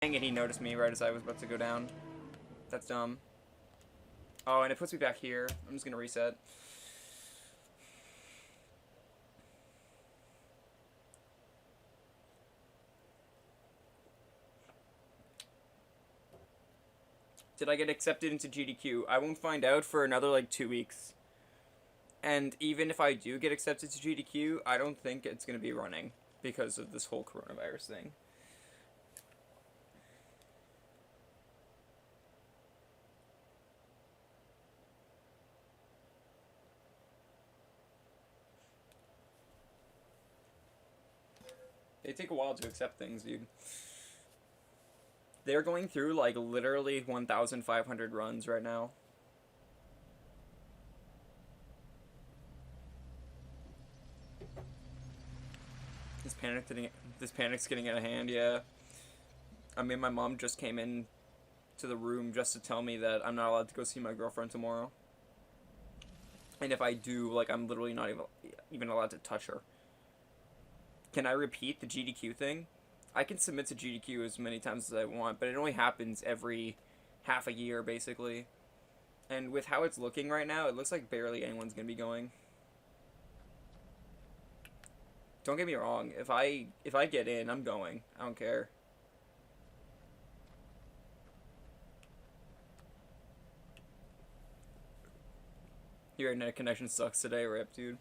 Dang it, he noticed me right as I was about to go down. That's dumb. Oh, and it puts me back here. I'm just gonna reset. Did I get accepted into GDQ? I won't find out for another, like, 2 weeks. And even if I do get accepted to GDQ, I don't think it's gonna be running because of this whole coronavirus thing. They take a while to accept things, dude. They're going through, like, literally 1,500 runs right now. This panic's getting out of hand, yeah. I mean, my mom just came in to the room just to tell me that I'm not allowed to go see my girlfriend tomorrow. And if I do, like, I'm literally not even allowed to touch her. Can I repeat the GDQ thing? I can submit to GDQ as many times as I want, but it only happens every half a year, basically. And with how it's looking right now, it looks like barely anyone's gonna be going. Don't get me wrong, if I get in, I'm going. I don't care. Your internet connection sucks today, rip, dude.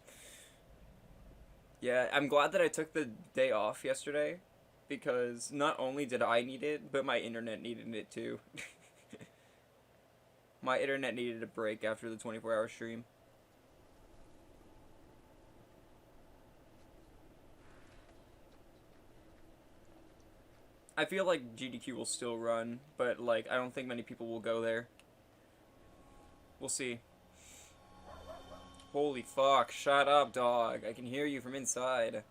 Yeah, I'm glad that I took the day off yesterday, because not only did I need it, but my internet needed it too. My internet needed a break after the 24-hour stream. I feel like GDQ will still run, but, like, I don't think many people will go there. We'll see. Holy fuck, shut up, dog. I can hear you from inside.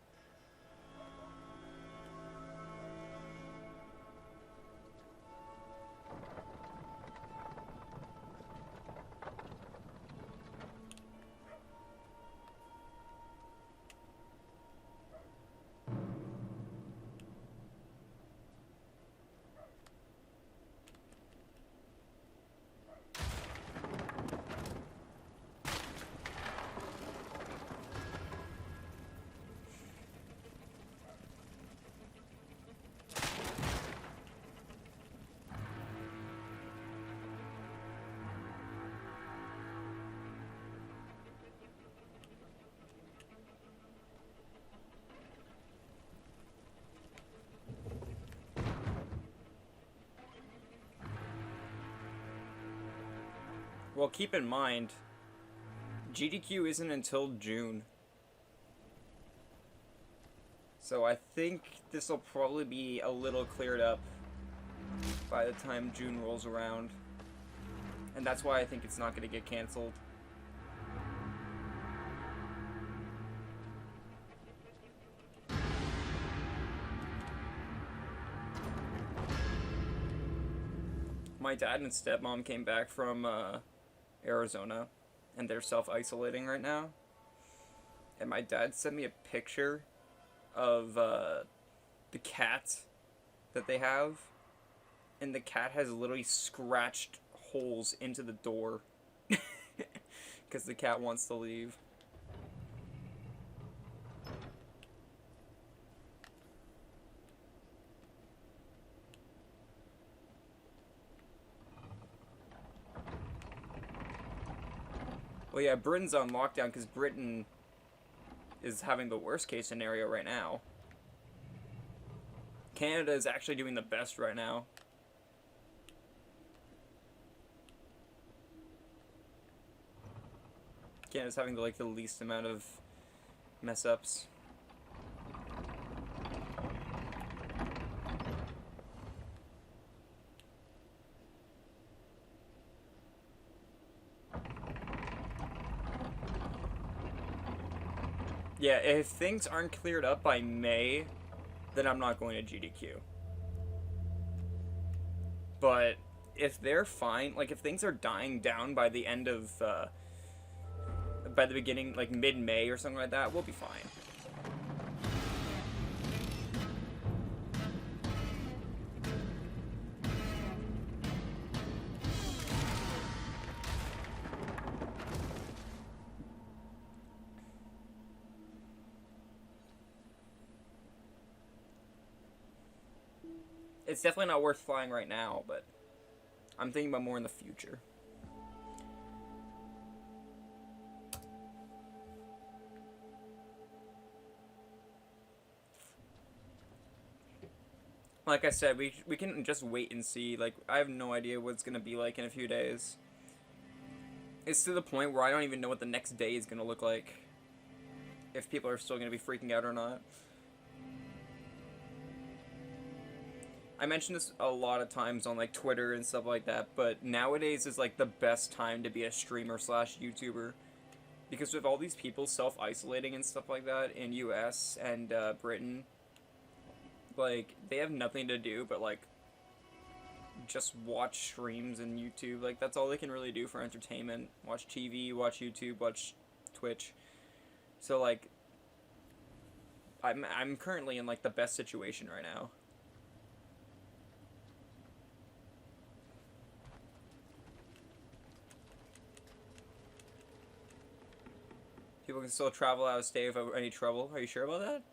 Well, keep in mind, GDQ isn't until June. So I think this will probably be a little cleared up by the time June rolls around. And that's why I think it's not going to get canceled. My dad and stepmom came back from Arizona, and they're self-isolating right now. And my dad sent me a picture of the cat that they have, and the cat has literally scratched holes into the door because the cat wants to leave. Well, yeah, Britain's on lockdown because Britain is having the worst case scenario right now. Canada is actually doing the best right now. Canada's having the least amount of mess ups. Yeah, if things aren't cleared up by May, then I'm not going to GDQ. But if they're fine, like if things are dying down by the end of, by the beginning, like mid-May or something like that, we'll be fine. It's definitely not worth flying right now, but I'm thinking about more in the future. Like I said, we can just wait and see. Like, I have no idea what it's going to be like in a few days. It's to the point where I don't even know what the next day is going to look like. If people are still going to be freaking out or not. I mentioned this a lot of times on like Twitter and stuff like that, but nowadays is like the best time to be a streamer slash YouTuber. Because with all these people self-isolating and stuff like that in US and Britain, like, they have nothing to do but, like, just watch streams and YouTube. Like, that's all they can really do for entertainment. Watch TV, watch YouTube, watch Twitch. So, like, I'm currently in, like, the best situation right now. People can still travel out of state without any trouble. Are you sure about that?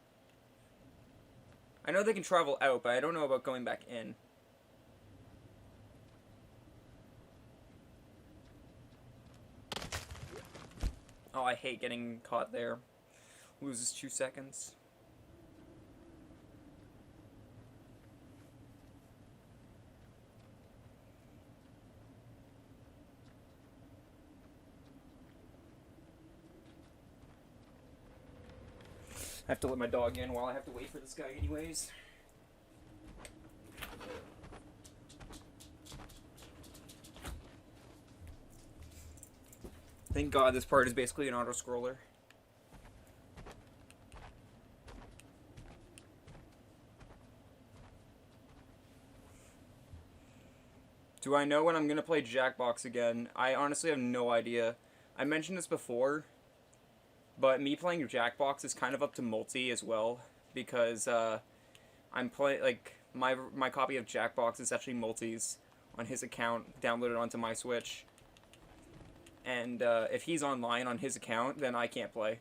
I know they can travel out, but I don't know about going back in. Oh, I hate getting caught there. Loses 2 seconds. I have to let my dog in while I have to wait for this guy anyways. Thank God this part is basically an auto-scroller. Do I know when I'm going to play Jackbox again? I honestly have no idea. I mentioned this before, but me playing Jackbox is kind of up to Multi as well, because I'm playing, like, my copy of Jackbox is actually Multi's on his account, downloaded onto my Switch. And if he's online on his account, then I can't play.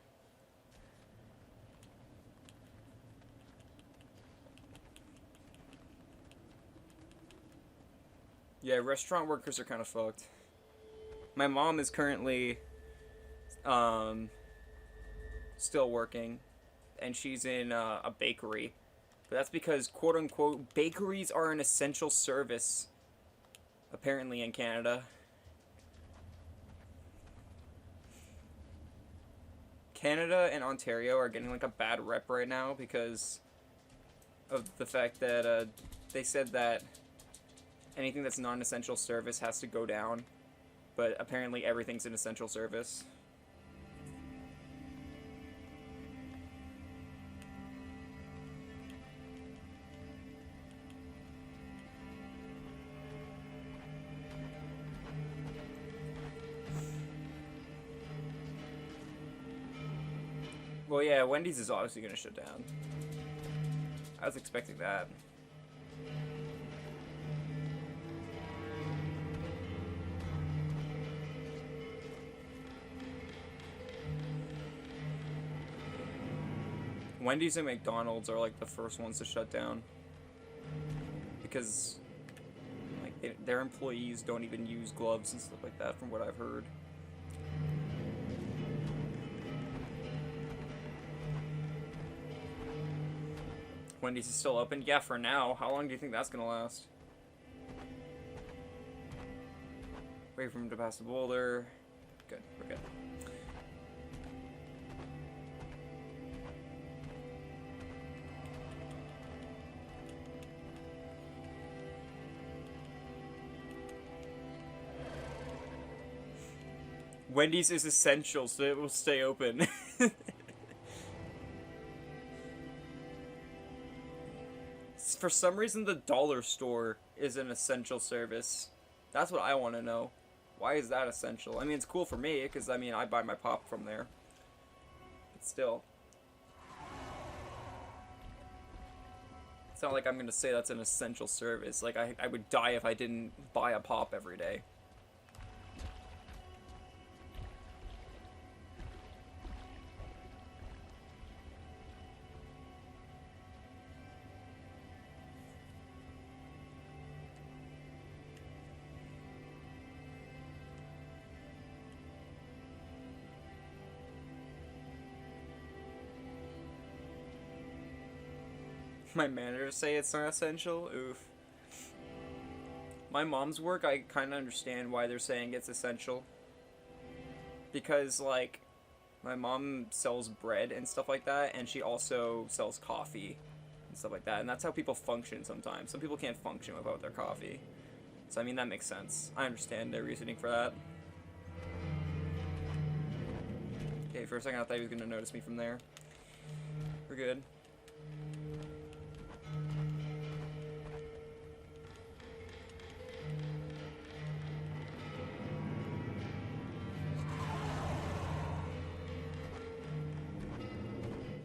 Yeah, restaurant workers are kind of fucked. My mom is currently still working, and she's in a bakery. But that's because, quote-unquote, bakeries are an essential service, apparently, in Canada. Canada and Ontario are getting, like, a bad rep right now because of the fact that they said that anything that's not an essential service has to go down, but apparently everything's an essential service. Well, yeah, Wendy's is obviously going to shut down. I was expecting that. Wendy's and McDonald's are like the first ones to shut down. Because like their employees don't even use gloves and stuff like that, from what I've heard. Wendy's is still open? Yeah, for now. How long do you think that's gonna last? Wait for him to pass the boulder. Good, we're good. Wendy's is essential, so it will stay open. For some reason, the dollar store is an essential service. That's what I want to know. Why is that essential? I mean, it's cool for me, because, I mean, I buy my pop from there. But still. It's not like I'm going to say that's an essential service. Like, I would die if I didn't buy a pop every day. My managers say it's not essential. Oof. My mom's work, I kind of understand why they're saying it's essential. Because, like, my mom sells bread and stuff like that, and she also sells coffee and stuff like that. And that's how people function sometimes. Some people can't function without their coffee. So, I mean, that makes sense. I understand their reasoning for that. Okay, for a second I thought he was going to notice me from there. We're good.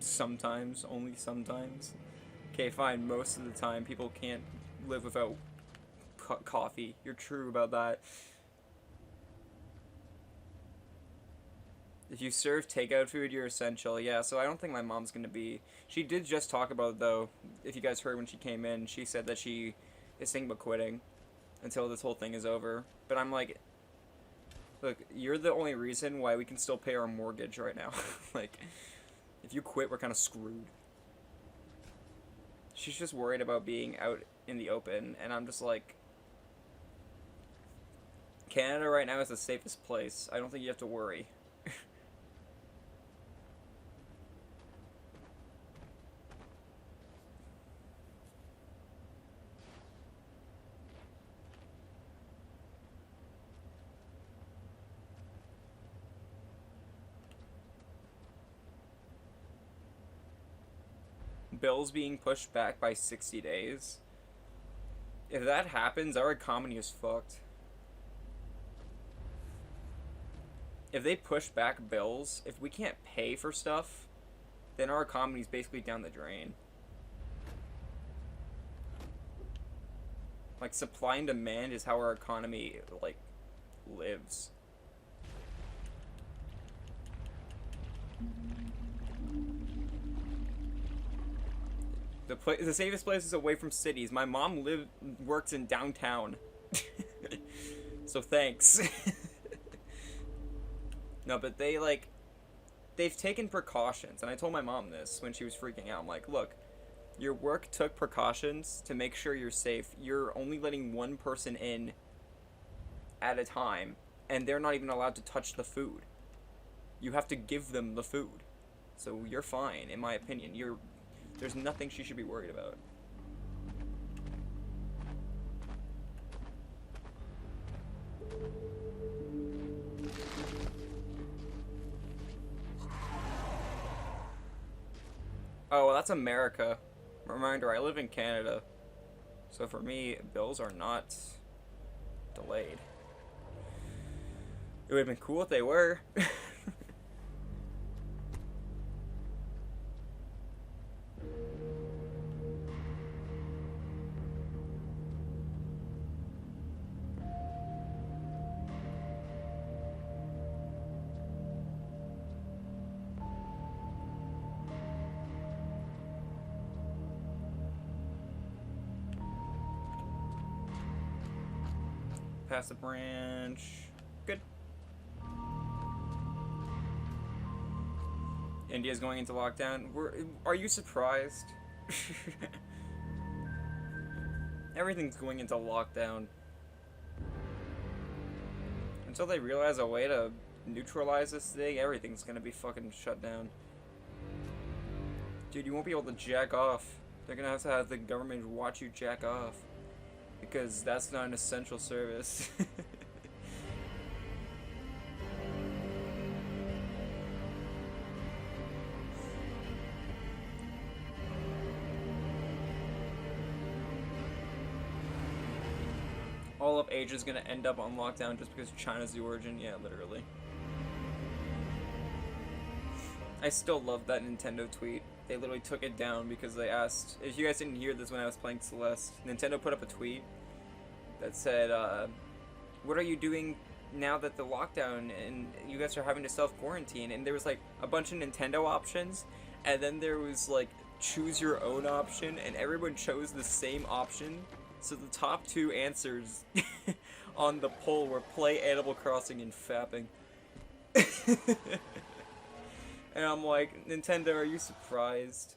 Sometimes, only sometimes. Okay, fine, most of the time people can't live without coffee. You're true about that. If you serve takeout food, you're essential. Yeah, so I don't think my mom's gonna be... She did just talk about it, though. If you guys heard when she came in, she said that she is thinking about quitting until this whole thing is over. But I'm like... Look, you're the only reason why we can still pay our mortgage right now. Like... If you quit, we're kind of screwed. She's just worried about being out in the open, and I'm just like... Canada right now is the safest place. I don't think you have to worry. Bills being pushed back by 60 days. If that happens, our economy is fucked. If they push back bills, if we can't pay for stuff, then our economy is basically down the drain. Like, supply and demand is how our economy, like, lives. The safest place is away from cities. My mom works in downtown. So thanks. No, but they've taken precautions. And I told my mom this when she was freaking out. I'm like, look, your work took precautions to make sure you're safe. You're only letting one person in at a time. And they're not even allowed to touch the food. You have to give them the food. So you're fine, in my opinion. There's nothing she should be worried about. Oh, well, that's America. Reminder, I live in Canada. So for me, bills are not delayed. It would have been cool if they were. Pass the branch. Good. India's going into lockdown. Are you surprised? Everything's going into lockdown. Until they realize a way to neutralize this thing, everything's gonna be fucking shut down. Dude, you won't be able to jack off. They're gonna have to have the government watch you jack off. Because that's not an essential service. All of Asia is gonna end up on lockdown just because China's the origin. Yeah, literally. I still love that Nintendo tweet. They literally took it down because they asked... If you guys didn't hear this when I was playing Celeste, Nintendo put up a tweet that said, what are you doing now that the lockdown and you guys are having to self-quarantine? And there was, like, a bunch of Nintendo options, and then there was, like, choose your own option, and everyone chose the same option. So the top two answers on the poll were play Animal Crossing and fapping. And I'm like, Nintendo, are you surprised?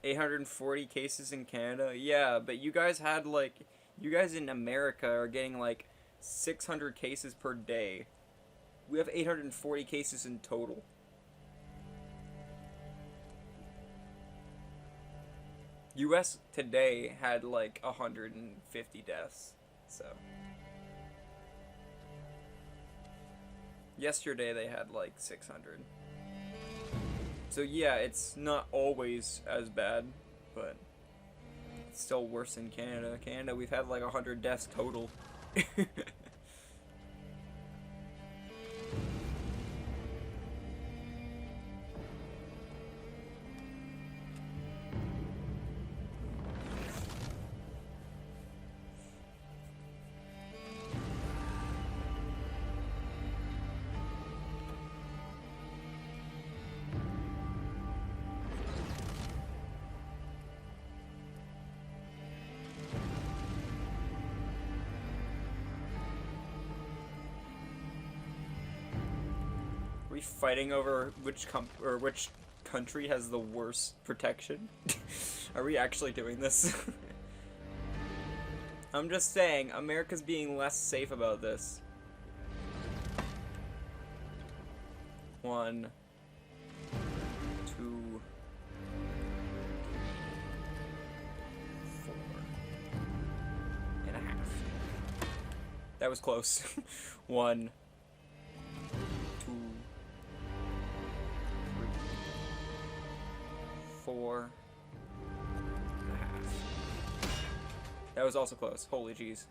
840 cases in Canada? Yeah, but you guys had like, you guys in America are getting like 600 cases per day. We have 840 cases in total. US today had like 150 deaths. So yesterday they had like 600. So yeah, it's not always as bad, but it's still worse in Canada. Canada, we've had like 100 deaths total. We fighting over which which country has the worst protection? Are we actually doing this? I'm just saying, America's being less safe about this. 1, 2, 4.5. That was close. 1, 2, 4.5. That was also close. Holy jeez.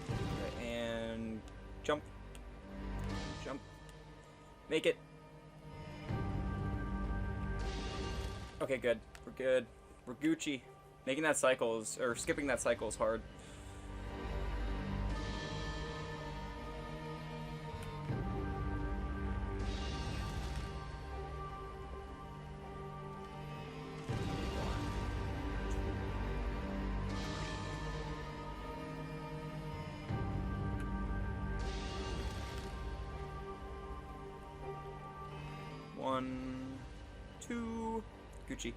Okay, and jump. Jump. Make it. Okay, good. We're good. We're Gucci. Making that cycle is, or skipping that cycle is hard. One, 2, Gucci.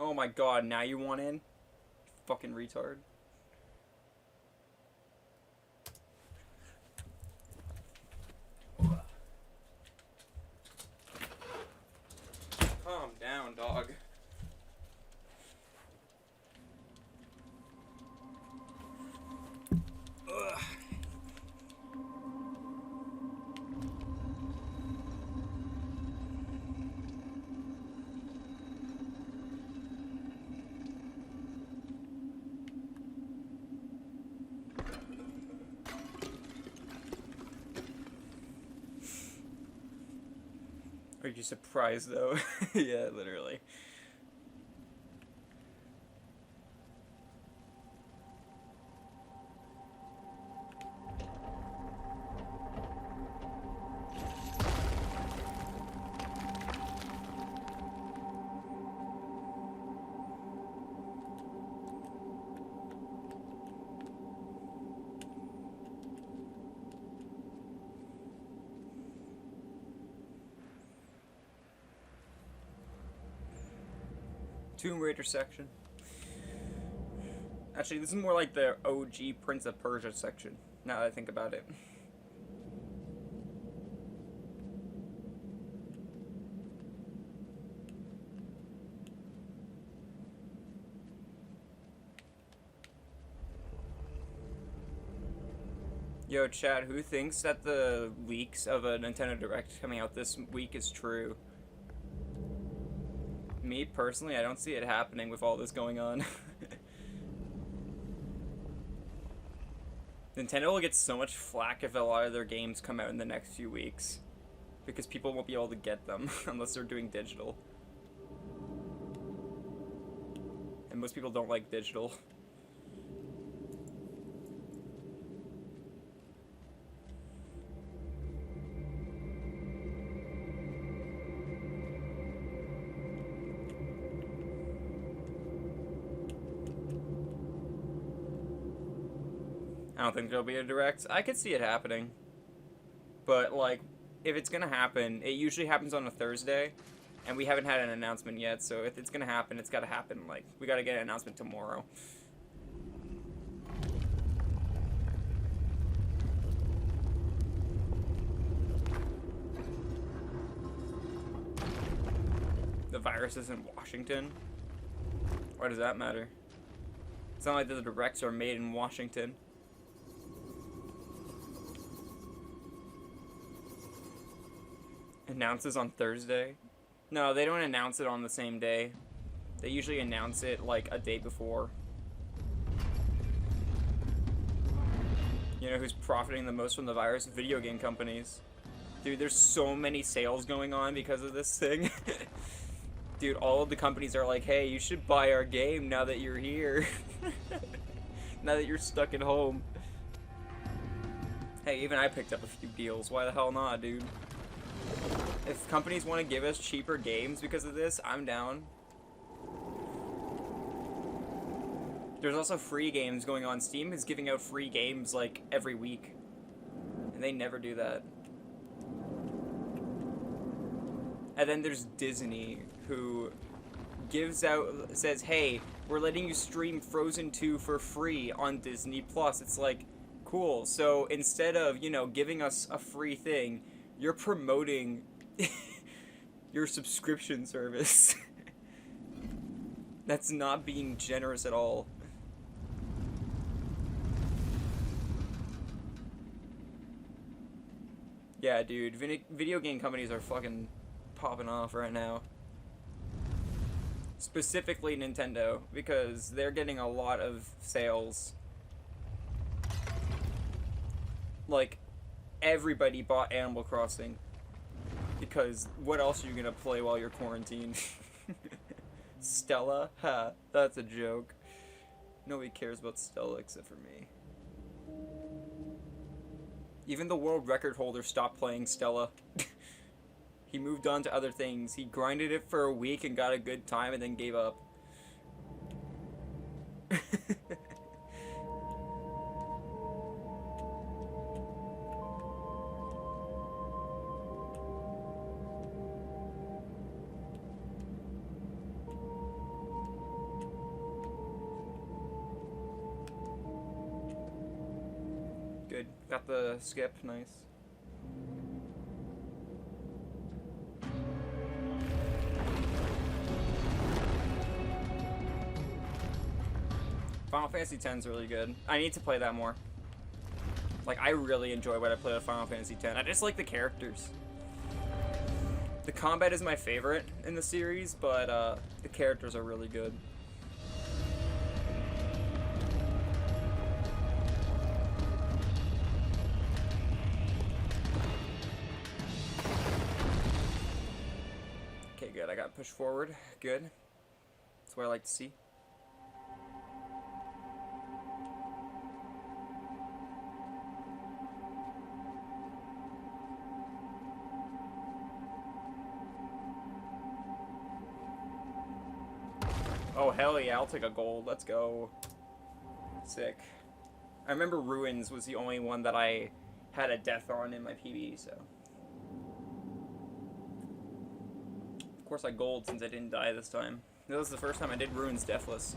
Oh my god, now you want in? Fucking retard. Calm down, dog. Ugh. Are you surprised though? Yeah, literally. Tomb Raider section. Actually, this is more like the OG Prince of Persia section, now that I think about it. Yo, chat, who thinks that the leaks of a Nintendo Direct coming out this week is true? Me, personally, I don't see it happening with all this going on. Nintendo will get so much flack if a lot of their games come out in the next few weeks. Because people won't be able to get them unless they're doing digital. most people don't like digital. I don't think there'll be a direct. I could see it happening. But, like, if it's gonna happen, it usually happens on a Thursday. And we haven't had an announcement yet, so if it's gonna happen, it's gotta happen. Like, we gotta get an announcement tomorrow. The virus is in Washington? Why does that matter? It's not like the directs are made in Washington. Announces on Thursday? No, they don't announce it on the same day. They usually announce it like a day before. You know who's profiting the most from the virus? Video game companies. Dude, there's so many sales going on because of this thing. Dude, all of the companies are like, hey, you should buy our game now that you're here. Now that you're stuck at home. Hey, even I picked up a few deals. Why the hell not, dude? If companies want to give us cheaper games because of this, I'm down. There's also free games going on. Steam is giving out free games like every week. And they never do that. And then there's Disney, who says, hey, we're letting you stream Frozen 2 for free on Disney Plus. It's like, cool. So instead of, you know, giving us a free thing, you're promoting your subscription service. That's not being generous at all. Yeah, dude, video game companies are fucking popping off right now. Specifically Nintendo, because they're getting a lot of sales. Like, everybody bought Animal Crossing. Because what else are you gonna play while you're quarantined? Stela? Ha, that's a joke. Nobody cares about Stela except for me. Even the world record holder stopped playing Stela. He moved on to other things. He grinded it for a week and got a good time and then gave up. Good. Got the skip. Nice. Final Fantasy X is really good. I need to play that more. Like, I really enjoy what I play with Final Fantasy X. I just like the characters. The combat is my favorite in the series, but the characters are really good. Okay, good. I got pushed forward. Good. That's what I like to see. Oh, hell yeah, I'll take a gold. Let's go. Sick. I remember Ruins was the only one that I had a death on in my PB, so. Of course I gold since I didn't die this time. This was the first time I did Ruins deathless.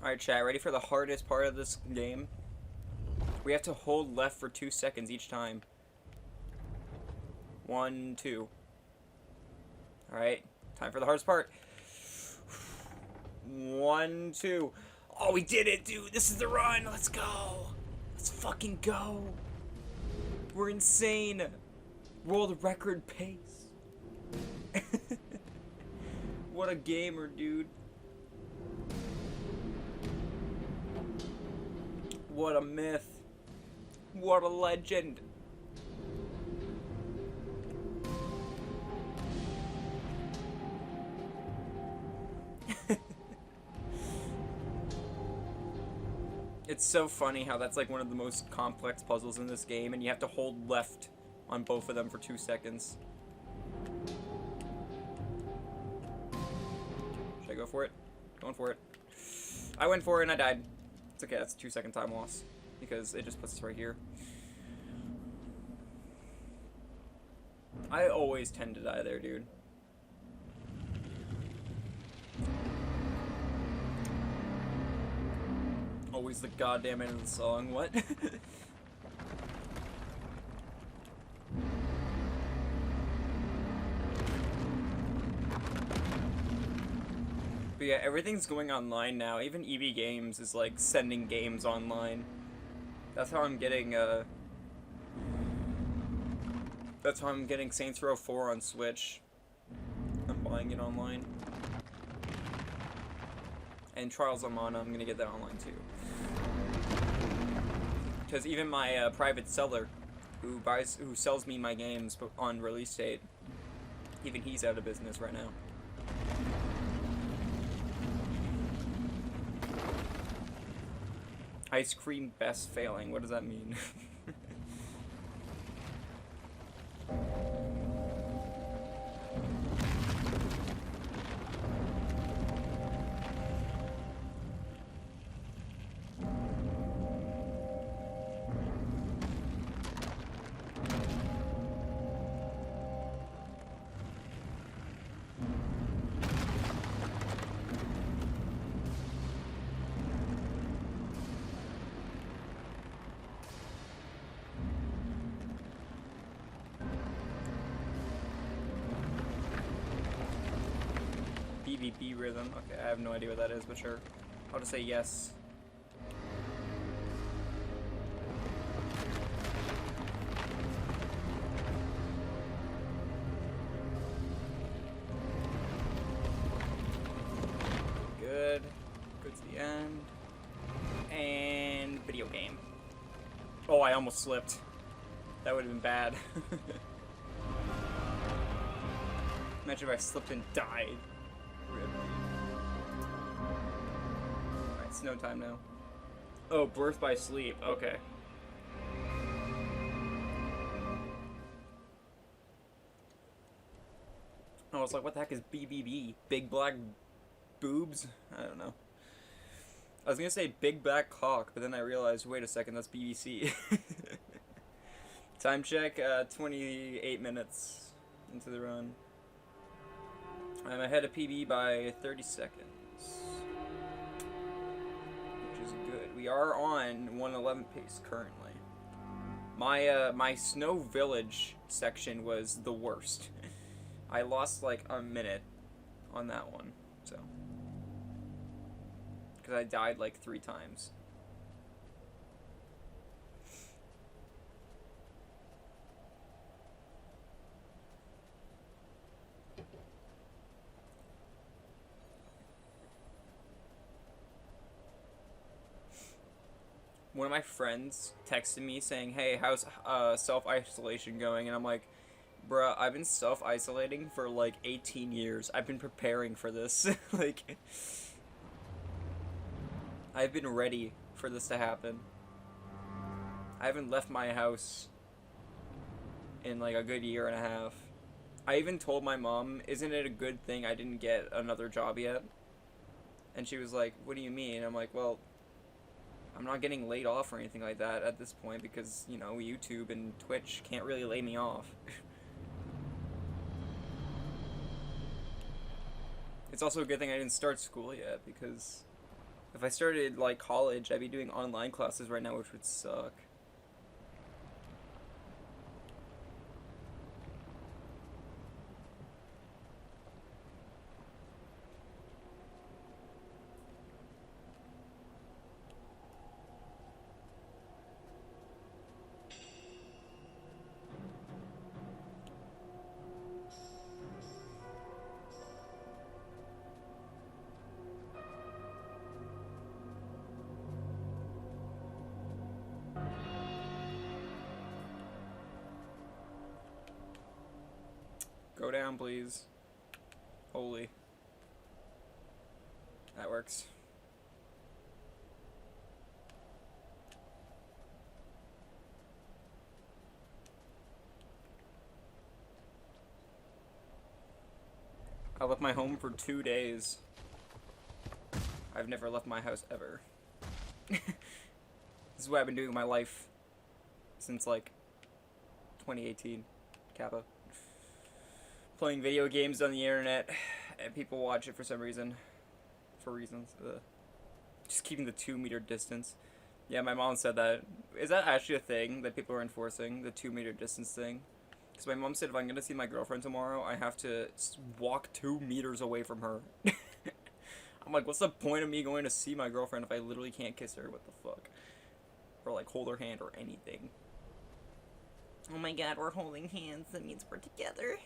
Alright, chat, ready for the hardest part of this game? We have to hold left for 2 seconds each time. 1, 2. Alright, time for the hardest part. 1, 2. Oh, we did it, dude! This is the run! Let's go! Let's fucking go! We're insane! World record pace. What a gamer, dude. What a myth. What a legend. It's so funny how that's like one of the most complex puzzles in this game, and you have to hold left on both of them for 2 seconds. Should I go for it? Going for it. I went for it and I died. It's okay, that's a 2-second time loss, because it just puts us right here. I always tend to die there, dude. Always the goddamn end of the song. What? But yeah, everything's going online now. Even EB Games is like sending games online. That's how I'm getting that's how I'm getting Saints Row 4 on Switch. I'm buying it online. And Trials of Mana, I'm gonna get that online too. Because even my private seller, who sells me my games on release date, even he's out of business right now. Ice cream best failing. What does that mean? BBB rhythm. Okay, I have no idea what that is, but sure. I'll just say yes. Good. Good to the end. And video game. Oh, I almost slipped. That would have been bad. Imagine if I slipped and died. Alright, snow time now. Oh, birth by sleep. Okay. I was like, what the heck is BBB? Big black boobs? I don't know. I was gonna say big black cock, but then I realized, wait a second, that's BBC. Time check, 28 minutes into the run. I'm ahead of PB by 30 seconds, which is good. We are on 111 pace currently. My Snow Village section was the worst. I lost like a minute on that one, so. Because I died like 3 times. One of my friends texted me saying, hey, how's self-isolation going? And I'm like, bruh, I've been self-isolating for like 18 years. I've been preparing for this. Like, I've been ready for this to happen. I haven't left my house in like a good year and a half. I even told my mom, isn't it a good thing I didn't get another job yet? And she was like, what do you mean? I'm like, well, I'm not getting laid off or anything like that at this point because, you know, YouTube and Twitch can't really lay me off. It's also a good thing I didn't start school yet, because if I started, like, college, I'd be doing online classes right now, which would suck. Go down, please. Holy. That works. I left my home for 2 days. I've never left my house ever. This is what I've been doing in my life since like 2018. Kappa. Playing video games on the internet, and people watch it for some reason. For reasons. Just keeping the 2-meter distance. Yeah, my mom said that. Is that actually a thing that people are enforcing? The 2-meter distance thing? Because my mom said if I'm going to see my girlfriend tomorrow, I have to walk 2 meters away from her. I'm like, what's the point of me going to see my girlfriend if I literally can't kiss her? What the fuck? Or like hold her hand or anything. Oh my god, we're holding hands. That means we're together.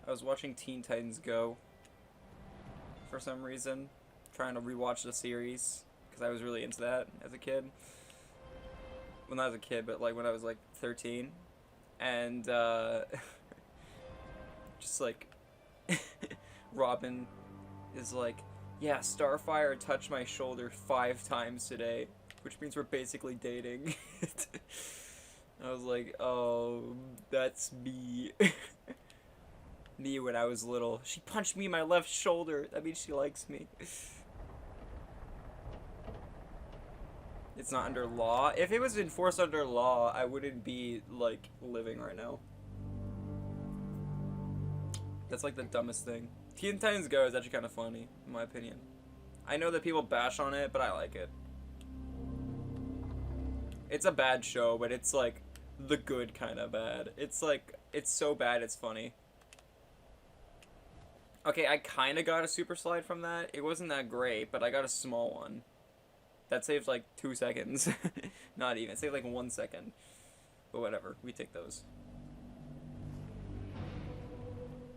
I was watching Teen Titans Go for some reason, trying to rewatch the series because I was really into that as a kid. Well, not as a kid, but like when I was like 13, and just like Robin is like, yeah, Starfire touched my shoulder 5 times today, which means we're basically dating. I was like, oh, that's me. Me when I was little. She punched me in my left shoulder. That means she likes me. It's not under law. If it was enforced under law, I wouldn't be, like, living right now. That's, like, the dumbest thing. Teen Titans Go is actually kind of funny, in my opinion. I know that people bash on it, but I like it. It's a bad show, but it's, like, the good kind of bad. It's, like, it's so bad it's funny. Okay, I kind of got a super slide from that. It wasn't that great, but I got a small one. That saved like 2 seconds. Not even. It saved like 1 second. But whatever. We take those.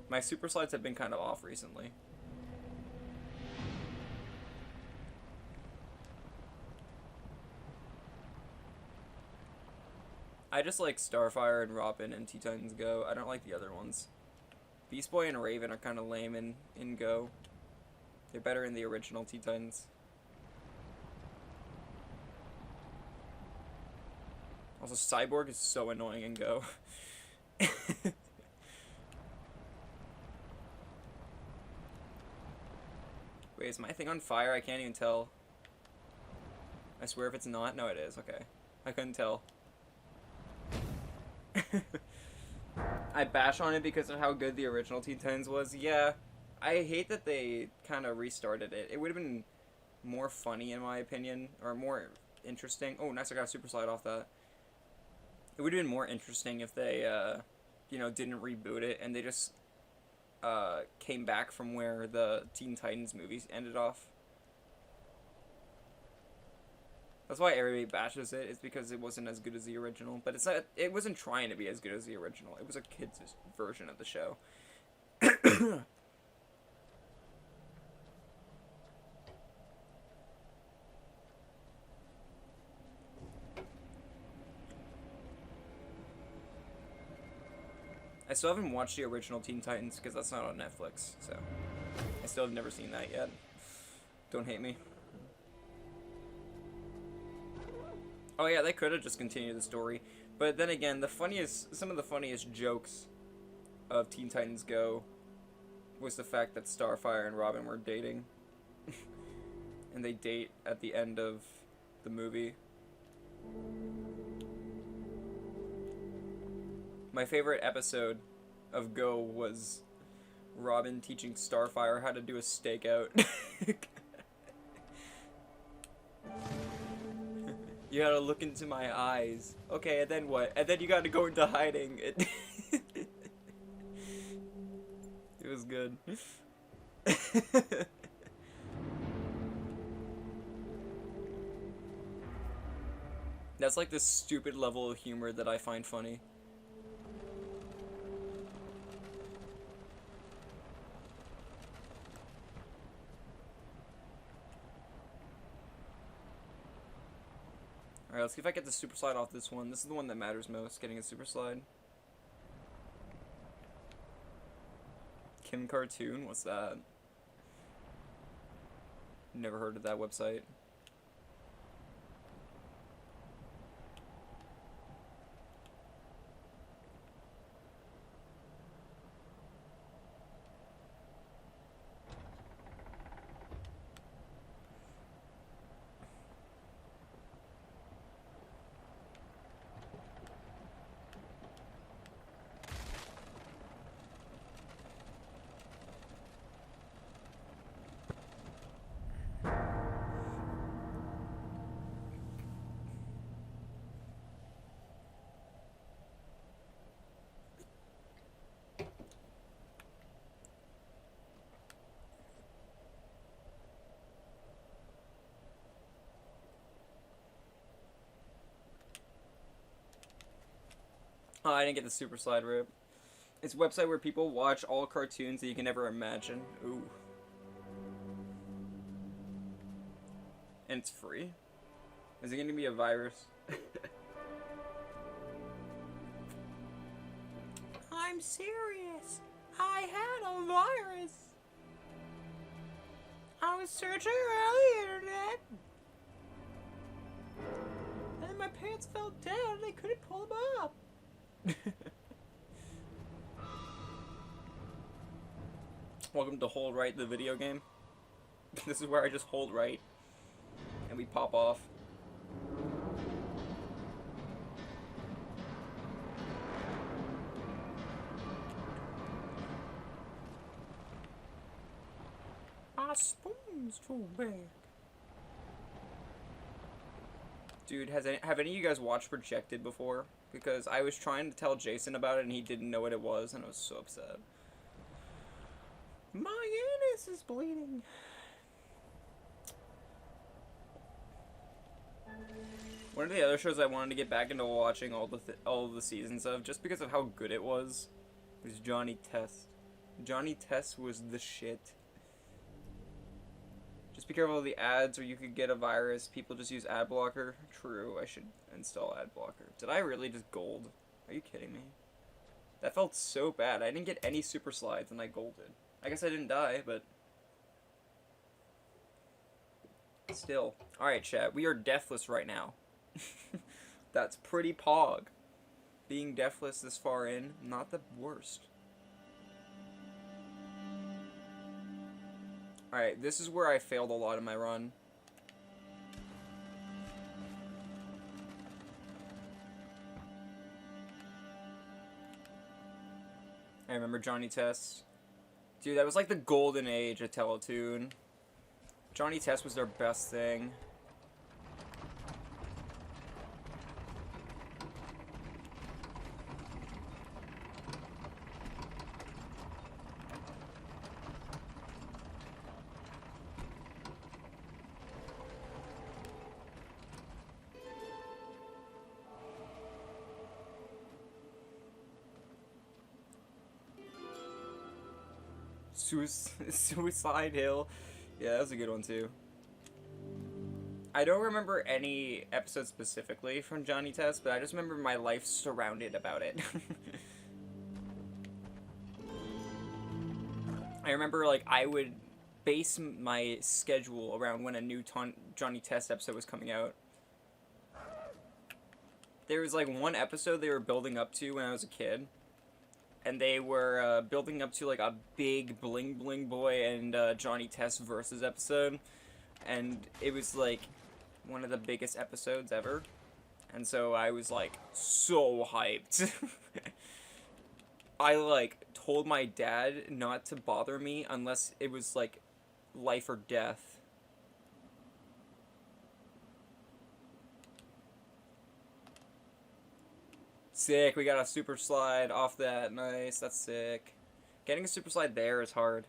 My super slides have been kind of off recently. I just like Starfire and Robin and Teen Titans Go. I don't like the other ones. Beast Boy and Raven are kind of lame in Go. They're better in the original Teen Titans. Also, Cyborg is so annoying in Go. Wait, is my thing on fire? I can't even tell. I swear if it's not. No, it is. Okay. I couldn't tell. I bash on it because of how good the original Teen Titans was. Yeah, I hate that they kind of restarted it. It would have been more funny, in my opinion, or more interesting. Oh, nice, I got a super slide off that. It would have been more interesting if they, you know, didn't reboot it and they just came back from where the Teen Titans movies ended off. That's why everybody bashes it, is because it wasn't as good as the original. But it's not, it wasn't trying to be as good as the original. It was a kid's version of the show. I still haven't watched the original Teen Titans because that's not on Netflix, so I still have never seen that yet. Don't hate me. Oh yeah, they could have just continued the story. But then again, some of the funniest jokes of Teen Titans Go was the fact that Starfire and Robin were dating. And they date at the end of the movie. My favorite episode of Go was Robin teaching Starfire how to do a stakeout. You gotta look into my eyes. Okay, and then what? And then you gotta go into hiding. It was good. That's like the stupid level of humor that I find funny. Alright, let's see if I get the super slide off this one. This is the one that matters most, getting a super slide. Kim Cartoon? What's that? Never heard of that website. Oh, I didn't get the super slide rip. It's a website where people watch all cartoons that you can never imagine. Ooh. And it's free? Is it gonna be a virus? I'm serious. I had a virus. I was searching around the internet. And my pants fell down and I couldn't pull them up. Welcome to Hold Right, the video game. This is where I just hold right and we pop off. My spoon's too big. Dude, have any of you guys watched Projected before? Because I was trying to tell Jason about it and he didn't know what it was and I was so upset. My anus is bleeding. One of the other shows I wanted to get back into watching all the seasons of, just because of how good it was Johnny Test. Johnny Test was the shit. Just be careful of the ads, or you could get a virus. People just use ad blocker. True, I should install ad blocker. Did I really just gold? Are you kidding me? That felt so bad. I didn't get any super slides and I golded. I guess I didn't die, but still. Alright, chat. We are deathless right now. That's pretty pog. Being deathless this far in, not the worst. Alright, this is where I failed a lot in my run. I remember Johnny Test. Dude, that was like the golden age of Teletoon. Johnny Test was their best thing. Suicide Hill. Yeah, that was a good one too. I don't remember any episode specifically from Johnny Test, but I just remember my life surrounded about it. I remember, like, I would base my schedule around when a new Johnny Test episode was coming out. There was, like, one episode they were building up to when I was a kid. And they were building up to, like, a big Bling Bling Boy and Johnny Test versus episode. And it was, like, one of the biggest episodes ever. And so I was, like, so hyped. I, like, told my dad not to bother me unless it was, like, life or death. Sick, we got a super slide off that. Nice, that's sick. Getting a super slide there is hard.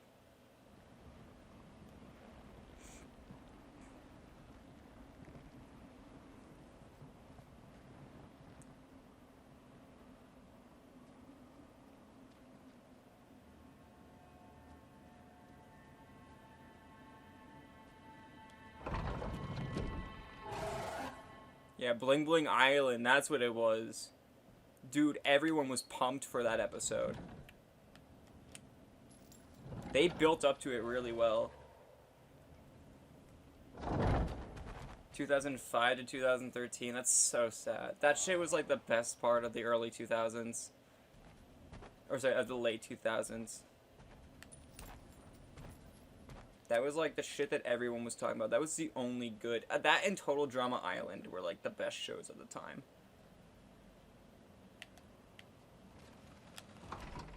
Yeah, Bling Bling Island, that's what it was. Dude, everyone was pumped for that episode. They built up to it really well. 2005 to 2013, that's so sad. That shit was like the best part of the early 2000s. Or sorry, of the late 2000s. That was like the shit that everyone was talking about. That was the only good... that and Total Drama Island were like the best shows of the time.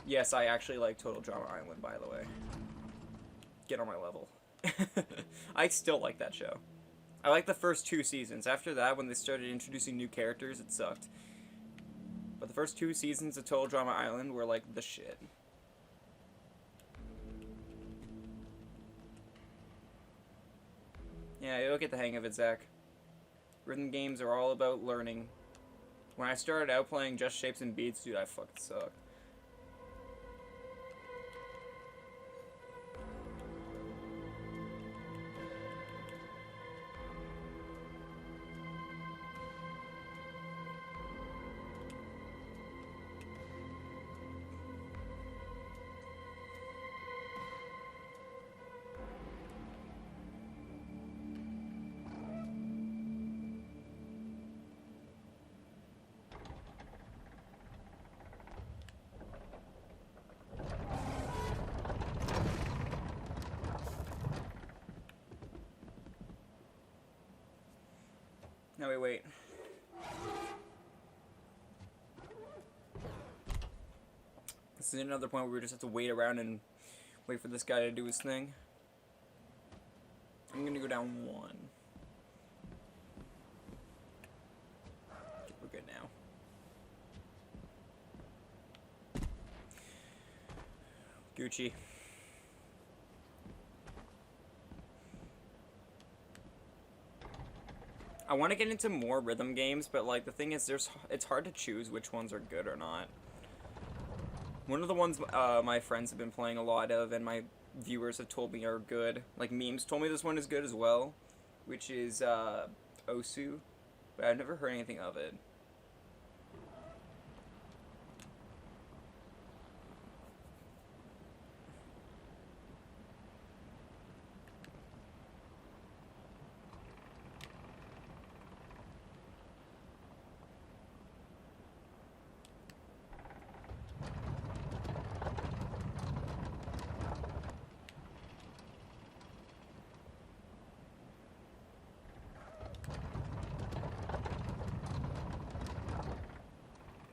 Yes, I actually like Total Drama Island, by the way. Get on my level. I still like that show. I like the first 2 seasons. After that, when they started introducing new characters, it sucked. But the first 2 seasons of Total Drama Island were like the shit. Yeah, you'll get the hang of it, Zach. Rhythm games are all about learning. When I started out playing Just Shapes and Beats, dude, I fucking sucked. No, wait. This is another point where we just have to wait around and wait for this guy to do his thing. I'm gonna go down 1. Okay, we're good now. Gucci. I want to get into more rhythm games, but like the thing is, it's hard to choose which ones are good or not. One of the ones my friends have been playing a lot of, and my viewers have told me are good. Like memes told me this one is good as well, which is Osu, but I've never heard anything of it.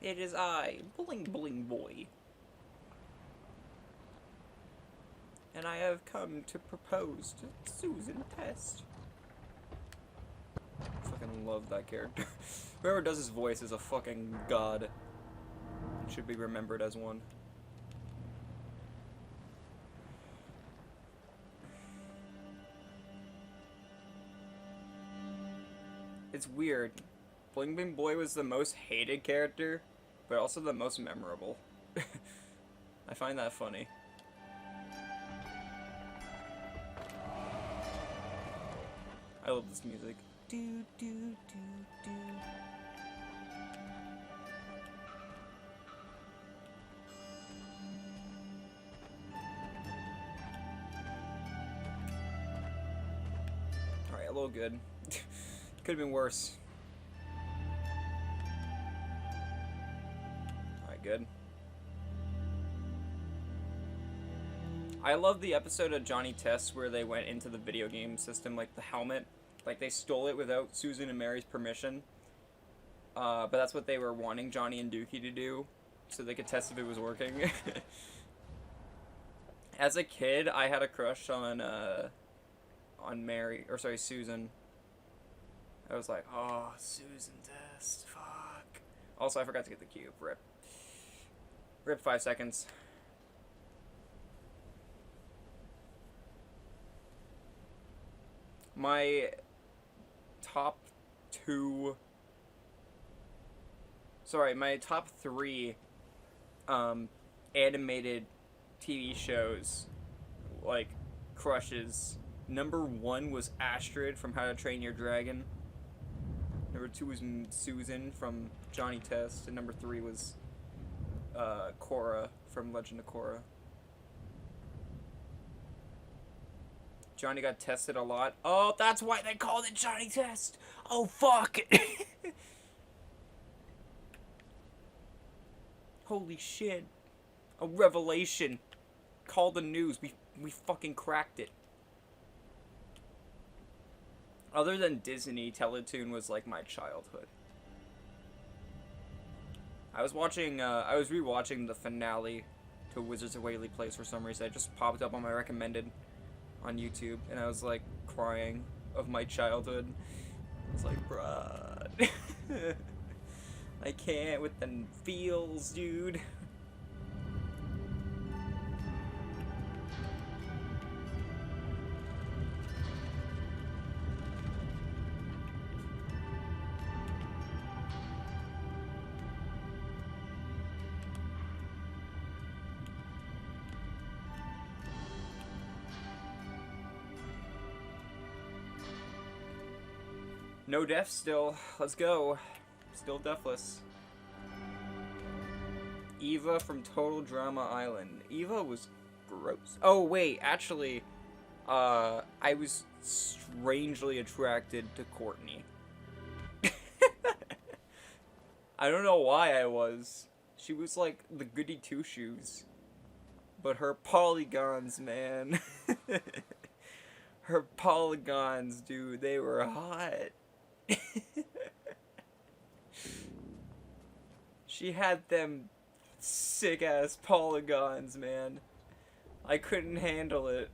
It is I, Bling Bling Boy. And I have come to propose to Susan Test. Fucking love that character. Whoever does his voice is a fucking god. Should be remembered as one. It's weird. Bling Bling Boy was the most hated character, but also the most memorable. I find that funny. I love this music. Do, do, do, do. Alright, a little good. Could have been worse. Alright, good. I love the episode of Johnny Test where they went into the video game system, like the helmet. Like, they stole it without Susan and Mary's permission. But that's what they were wanting Johnny and Dookie to do, so they could test if it was working. As a kid, I had a crush on Mary, or sorry, Susan. I was like, oh, Susan Test, fuck. Also, I forgot to get the cube. Rip. Rip 5 seconds. My top three animated TV shows, like, crushes. Number 1 was Astrid from How to Train Your Dragon. Number 2 was Susan from Johnny Test, and number 3 was Korra from Legend of Korra. Johnny got tested a lot. Oh, that's why they called it Johnny Test. Oh, fuck. Holy shit. A revelation. Call the news. We fucking cracked it. Other than Disney, Teletoon was like my childhood. I was rewatching the finale to Wizards of Waverly Place for some reason. It just popped up on my recommended on YouTube, and I was like crying of my childhood. I was like, bruh. I can't with the feels, dude. No deaths still. Let's go. Still deathless. Eva from Total Drama Island. Eva was gross. Oh, wait. Actually, I was strangely attracted to Courtney. I don't know why I was. She was like the goody two-shoes. But her polygons, man. Her polygons, dude. They were hot. She had them sick ass polygons, man. I couldn't handle it.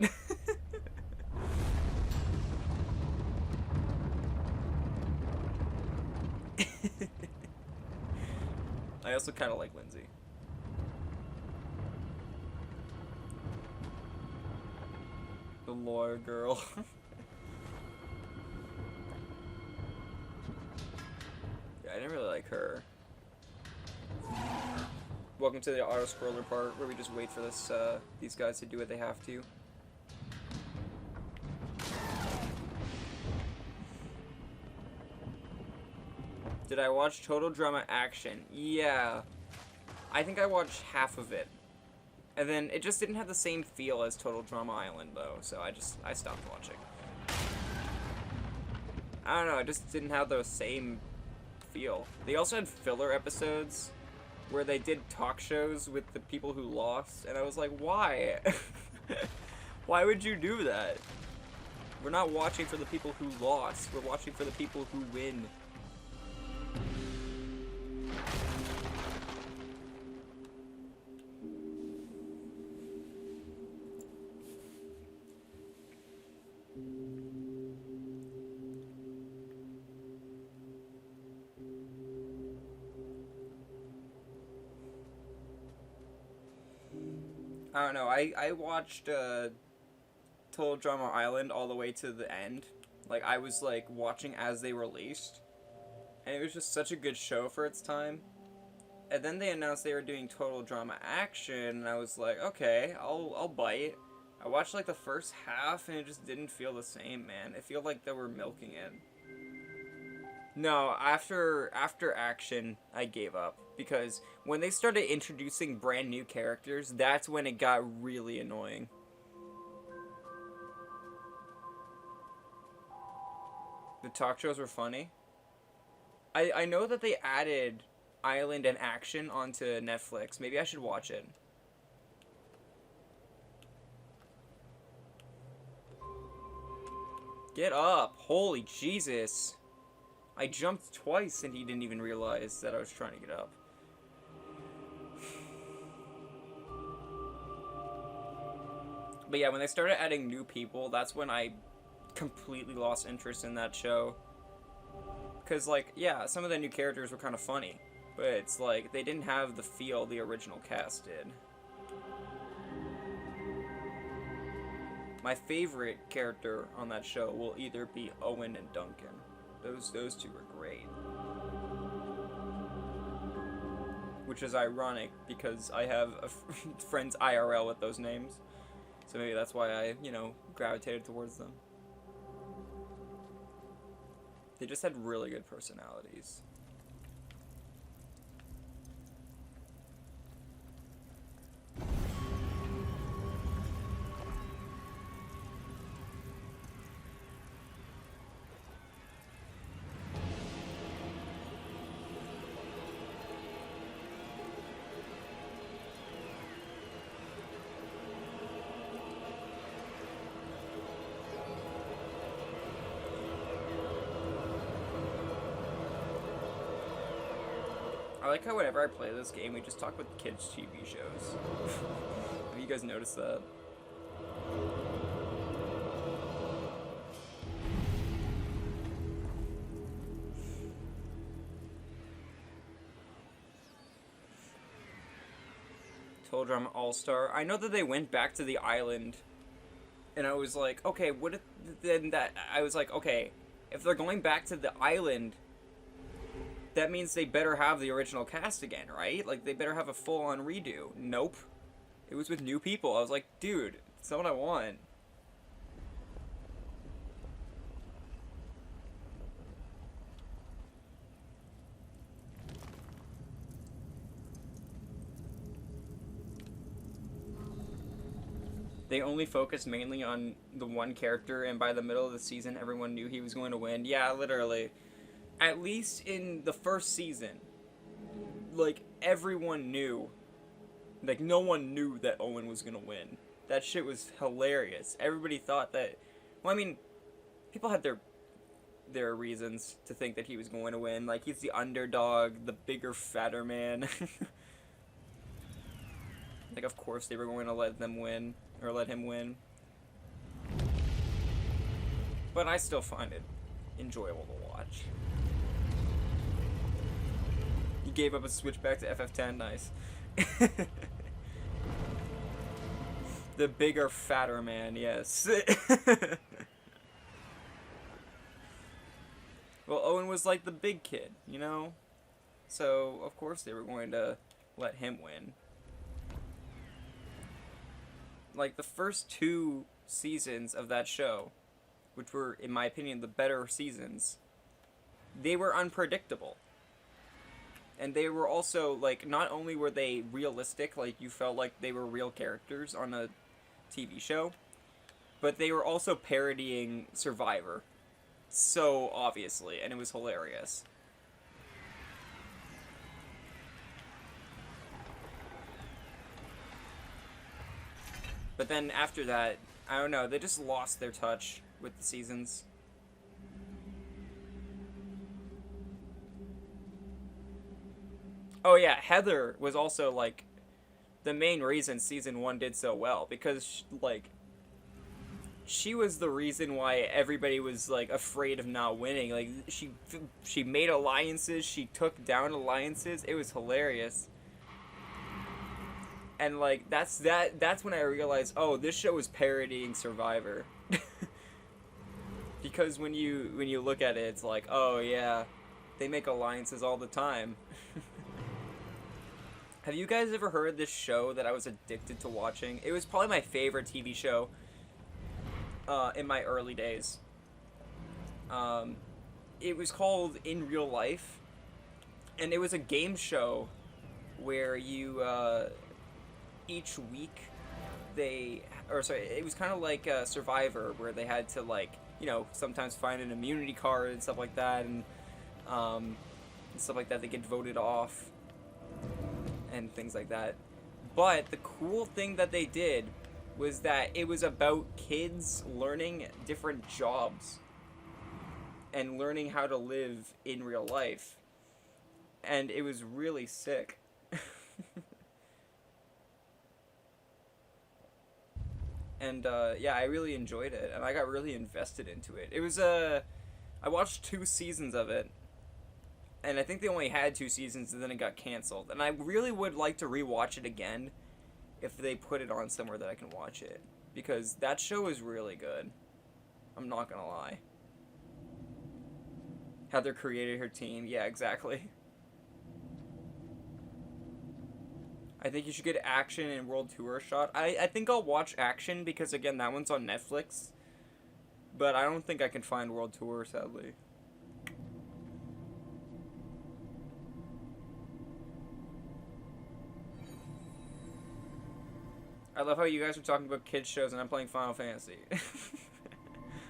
I also kind of like Lindsay. The lawyer girl. I didn't really like her. Welcome to the auto-scroller part, where we just wait for this, these guys to do what they have to. Did I watch Total Drama Action? Yeah. I think I watched half of it. And then it just didn't have the same feel as Total Drama Island, though, so I stopped watching. I don't know, it just didn't have the same feel. They also had filler episodes where they did talk shows with the people who lost, and I was like, why? Why would you do that? We're not watching for the people who lost, we're watching for the people who win. I don't know, I watched Total Drama Island all the way to the end. Like, I was like watching as they released, and it was just such a good show for its time. And then they announced they were doing Total Drama Action, and I was like, okay, I'll bite. I watched like the first half, and it just didn't feel the same, man. It felt like they were milking it. No, after Action, I gave up. Because when they started introducing brand new characters, that's when it got really annoying. The talk shows were funny. I know that they added Island and Action onto Netflix. Maybe I should watch it. Get up! Holy Jesus! I jumped twice and he didn't even realize that I was trying to get up. But yeah, when they started adding new people, that's when I completely lost interest in that show. Because, like, yeah, some of the new characters were kind of funny, but it's like, they didn't have the feel the original cast did. My favorite character on that show will either be Owen and Duncan. Those two were great. Which is ironic, because I have friends IRL with those names. So maybe that's why I, you know, gravitated towards them. They just had really good personalities. I like how whenever I play this game, we just talk about kids' TV shows. Have you guys noticed that? Told you I'm All-Star. I know that they went back to the island, and I was like, okay, what if then that... I was like, okay, if they're going back to the island, that means they better have the original cast again, right? Like, they better have a full-on redo. Nope. It was with new people. I was like, dude, that's not what I want. They only focused mainly on the one character, and by the middle of the season, everyone knew he was going to win. Yeah, literally. At least in the first season, like, everyone knew. Like, no one knew that Owen was gonna win. That shit was hilarious. Everybody thought that... Well, I mean, people had their reasons to think that he was going to win. Like, he's the underdog, the bigger, fatter man. Like, of course they were going to let them win. Or let him win. But I still find it enjoyable to watch. He gave up a switch back to FF10, nice. The bigger, fatter man, yes. Well, Owen was like the big kid, you know? So, of course they were going to let him win. Like, the first 2 seasons of that show, which were, in my opinion, the better seasons, they were unpredictable. And they were also, like, not only were they realistic, like, you felt like they were real characters on a TV show, but they were also parodying Survivor. So obviously, and it was hilarious. But then after that, I don't know, they just lost their touch with the seasons. Oh yeah, Heather was also, like, the main reason season 1 did so well, because, like, she was the reason why everybody was, like, afraid of not winning. Like, she made alliances, she took down alliances, it was hilarious. And, like, that's when I realized, oh, this show is parodying Survivor. Because when you look at it, it's like, oh yeah, they make alliances all the time. Have you guys ever heard this show that I was addicted to watching? It was probably my favorite TV show in my early days. It was called In Real Life, and it was a game show where you each week it was kind of like Survivor, where they had to, like, you know, sometimes find an immunity card and stuff like that, and stuff like that. They get voted off and things like that. But the cool thing that they did was that it was about kids learning different jobs and learning how to live in real life. And it was really sick. And yeah, I really enjoyed it, and I got really invested into it. It was I watched 2 seasons of it, and I think they only had 2 seasons, and then it got canceled. And I really would like to rewatch it again if they put it on somewhere that I can watch it, because that show is really good. I'm not gonna lie. Heather created her team. Yeah, exactly. I think you should get Action and World Tour shot. I think I'll watch Action because, again, that one's on Netflix. But I don't think I can find World Tour, sadly. I love how you guys are talking about kids shows and I'm playing Final Fantasy.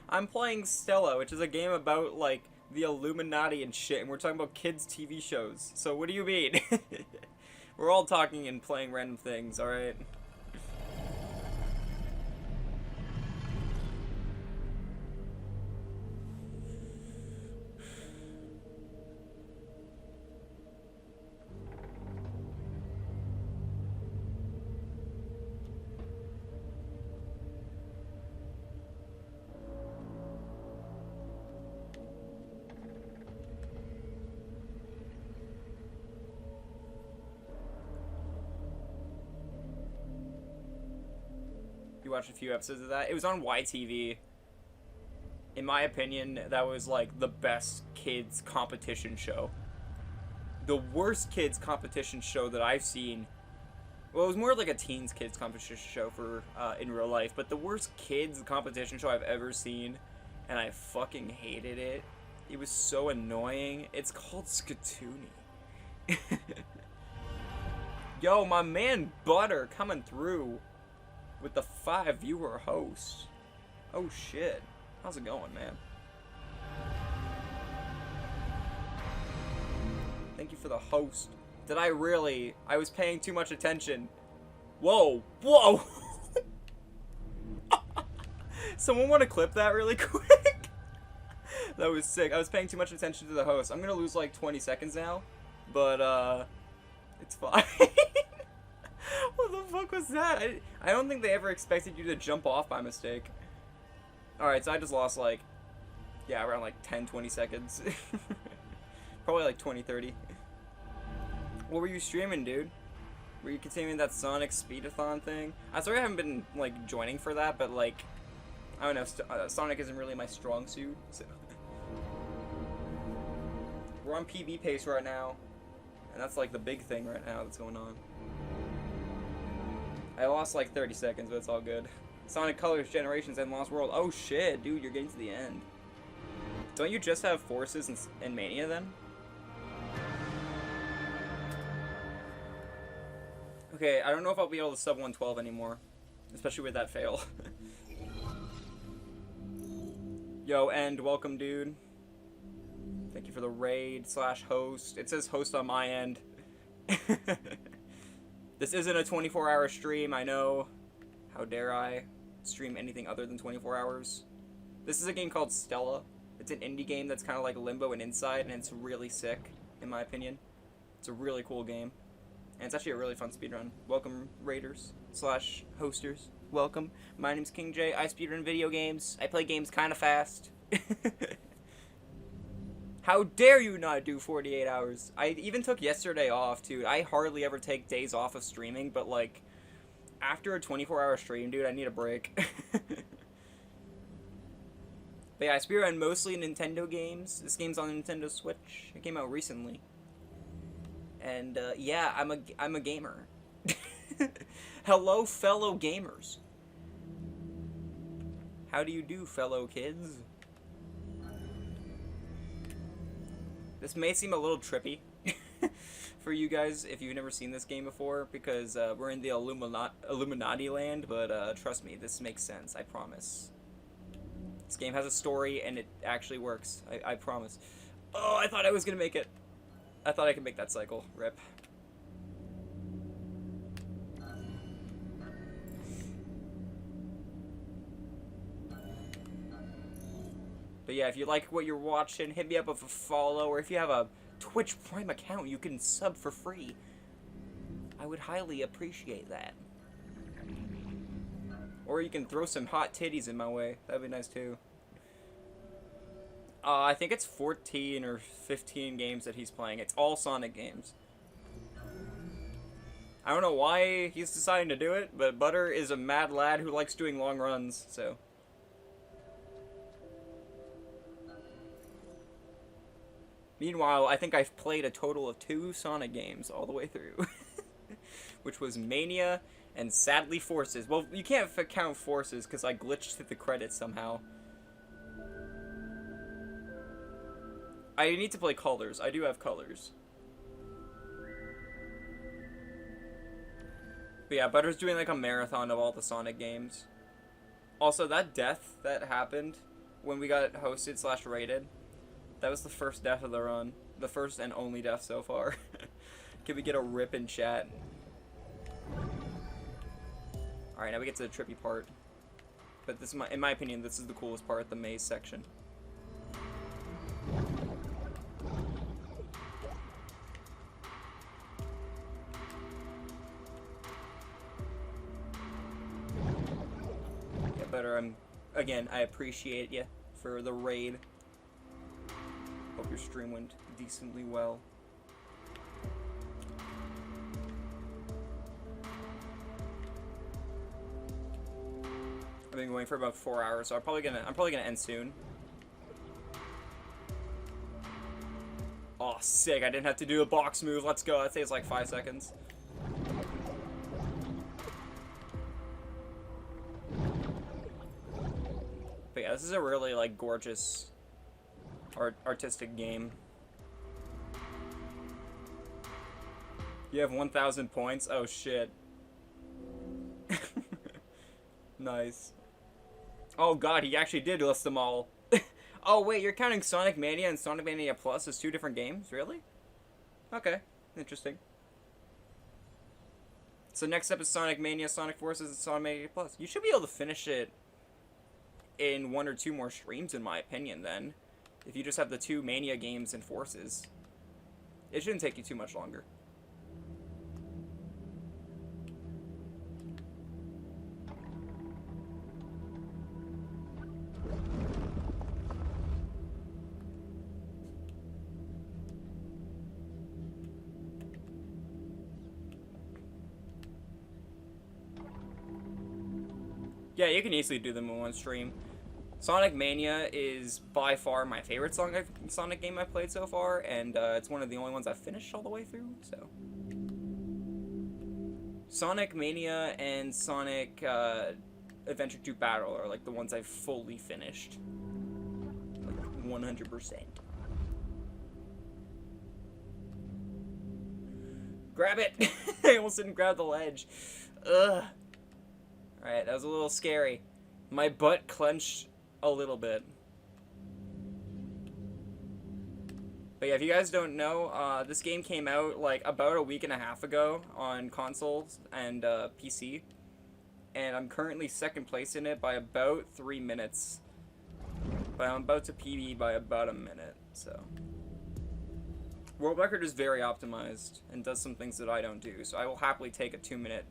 I'm playing Stela, which is a game about, like, the Illuminati and shit, and we're talking about kids' TV shows. So what do you mean? We're all talking and playing random things, alright? You watched a few episodes of that? It was on YTV. In my opinion, that was like the best kids competition show. The worst kids competition show that I've seen. Well, it was more like a teens kids competition show for in real life, but the worst kids competition show I've ever seen, and I fucking hated it. It was so annoying. It's called Skatoony. Yo, my man Butter coming through with the 5-viewer host. Oh shit. How's it going, man? Thank you for the host. Did I really? I was paying too much attention. Whoa. Whoa. Someone want to clip that really quick? That was sick. I was paying too much attention to the host. I'm gonna lose like 20 seconds now. But, it's fine. What the fuck was that? I don't think they ever expected you to jump off by mistake. Alright, so I just lost like, yeah, around like 10-20 seconds. Probably like 20-30. What were you streaming, dude? Were you continuing that Sonic Speedathon thing? I'm sorry I haven't been like joining for that, but like, I don't know, Sonic isn't really my strong suit. So. We're on PB pace right now, and that's like the big thing right now that's going on. I lost like 30 seconds, but it's all good. Sonic Colors, Generations, and Lost World. Oh shit, dude, you're getting to the end. Don't you just have Forces and Mania then? Okay, I don't know if I'll be able to sub 112 anymore. Especially with that fail. Yo, End, welcome, dude. Thank you for the raid / host. It says host on my end. This isn't a 24-hour stream, I know. How dare I stream anything other than 24 hours? This is a game called Stela. It's an indie game that's kind of like Limbo and Inside, and it's really sick, in my opinion. It's a really cool game. And it's actually a really fun speedrun. Welcome, raiders / hosters. Welcome. My name's King J. I speedrun video games. I play games kind of fast. How dare you not do 48 hours? I even took yesterday off, dude. I hardly ever take days off of streaming, but like, after a 24-hour stream, dude, I need a break. But yeah, I speedrun mostly Nintendo games. This game's on Nintendo Switch. It came out recently. And yeah, I'm a gamer. Hello, fellow gamers. How do you do, fellow kids? This may seem a little trippy for you guys if you've never seen this game before, because we're in the Illuminati land, but trust me, this makes sense, I promise. This game has a story, and it actually works, I promise. Oh, I thought I was gonna make it. I thought I could make that cycle. Rip. But yeah, if you like what you're watching, hit me up with a follow, or if you have a Twitch Prime account, you can sub for free. I would highly appreciate that. Or you can throw some hot titties in my way. That'd be nice too. I think it's 14 or 15 games that he's playing. It's all Sonic games. I don't know why he's deciding to do it, but Butter is a mad lad who likes doing long runs, so... Meanwhile, I think I've played a total of 2 Sonic games all the way through. Which was Mania and sadly Forces. Well, you can't count Forces because I glitched through the credits somehow. I need to play Colors. I do have Colors. But yeah, Butter's doing like a marathon of all the Sonic games. Also, that death that happened when we got hosted / rated, that was the first death of the run. The first and only death so far. Can we get a rip in chat? Alright, now we get to the trippy part. But this is in my opinion, this is the coolest part, the maze section. Yeah, Better, again, I appreciate you for the raid. Hope your stream went decently well. I've been going for about 4 hours, so I'm probably gonna end soon. Oh, sick! I didn't have to do a box move. Let's go. That saves like 5 seconds. But yeah, this is a really like gorgeous, artistic game. You have 1,000 points. Oh shit! Nice. Oh god, he actually did list them all. Oh wait, you're counting Sonic Mania and Sonic Mania Plus as 2 different games? Really? Okay, interesting. So next up is Sonic Mania, Sonic Forces, and Sonic Mania Plus. You should be able to finish it in 1 or 2 more streams, in my opinion, then. If you just have the 2 Mania games and Forces. It shouldn't take you too much longer. Yeah, you can easily do them in 1 stream. Sonic Mania is by far my favorite Sonic game I've played so far, and it's one of the only ones I've finished all the way through, so. Sonic Mania and Sonic Adventure 2 Battle are like the ones I've fully finished. Like 100%. Grab it! I almost didn't grab the ledge. Ugh. Alright, that was a little scary. My butt clenched a little bit. But yeah, if you guys don't know, this game came out like about a week and a half ago on consoles and PC. And I'm currently 2nd place in it by about 3 minutes. But I'm about to PB by about a minute, so. World record is very optimized and does some things that I don't do, so I will happily take a 2-minute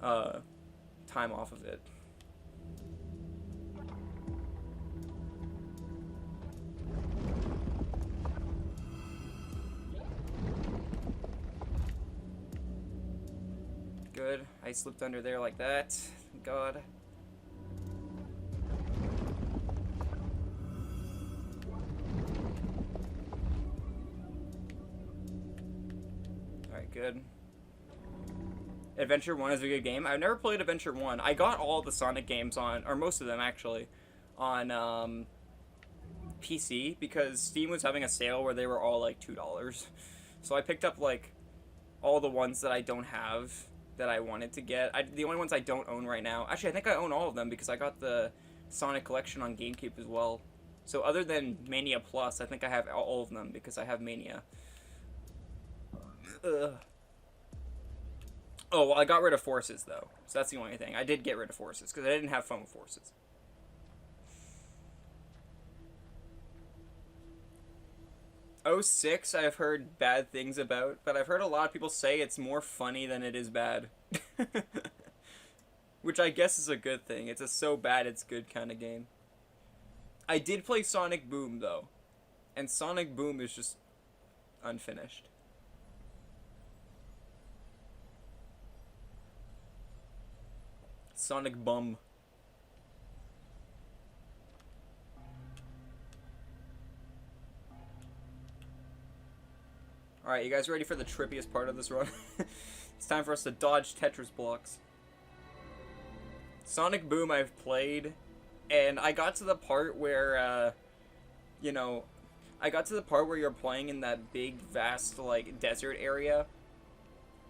time off of it. Good. I slipped under there like that. Thank God. Alright, good. Adventure 1 is a good game. I've never played Adventure 1. I got all the Sonic games on, or most of them actually, on PC because Steam was having a sale where they were all like $2. So I picked up like all the ones that I don't have that I wanted to get. The only ones I don't own right now, actually I think I own all of them because I got the Sonic collection on GameCube as well. So other than Mania Plus, I think I have all of them because I have Mania. Ugh. Oh, well, I got rid of Forces, though. So that's the only thing. I did get rid of Forces, because I didn't have fun with Forces. '06, I've heard bad things about, but I've heard a lot of people say it's more funny than it is bad. Which I guess is a good thing. It's a so bad it's good kind of game. I did play Sonic Boom, though. And Sonic Boom is just unfinished. Sonic Bum. Alright, you guys ready for the trippiest part of this run? It's time for us to dodge Tetris blocks. Sonic Boom I've played, and I got to the part where, you know, I got to the part where you're playing in that big, vast, like, desert area.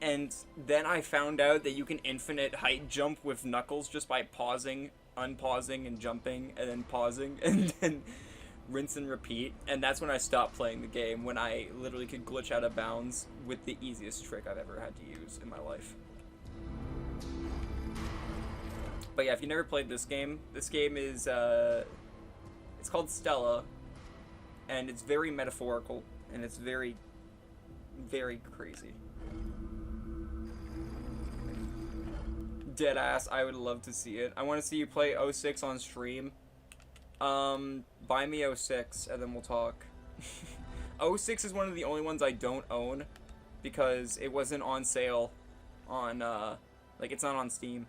And then I found out that you can infinite height jump with Knuckles just by pausing, unpausing, and jumping, and then pausing, and then rinse and repeat. And that's when I stopped playing the game, when I literally could glitch out of bounds with the easiest trick I've ever had to use in my life. But yeah, if you never played this game is, it's called Stela, and it's very metaphorical, and it's very, very crazy. Deadass, I would love to see it. I want to see you play 06 on stream. Buy me 06, and then we'll talk. 06 is one of the only ones I don't own, because it wasn't on sale on, like, it's not on Steam.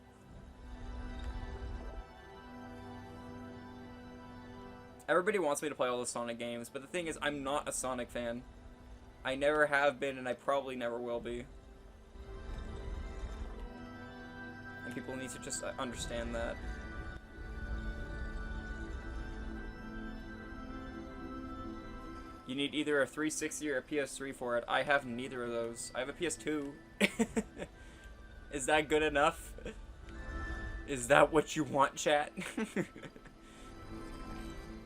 Everybody wants me to play all the Sonic games, but the thing is, I'm not a Sonic fan. I never have been, and I probably never will be. And people need to just understand that. You need either a 360 or a PS3 for it. I have neither of those. I have a PS2. Is that good enough? Is that what you want, chat?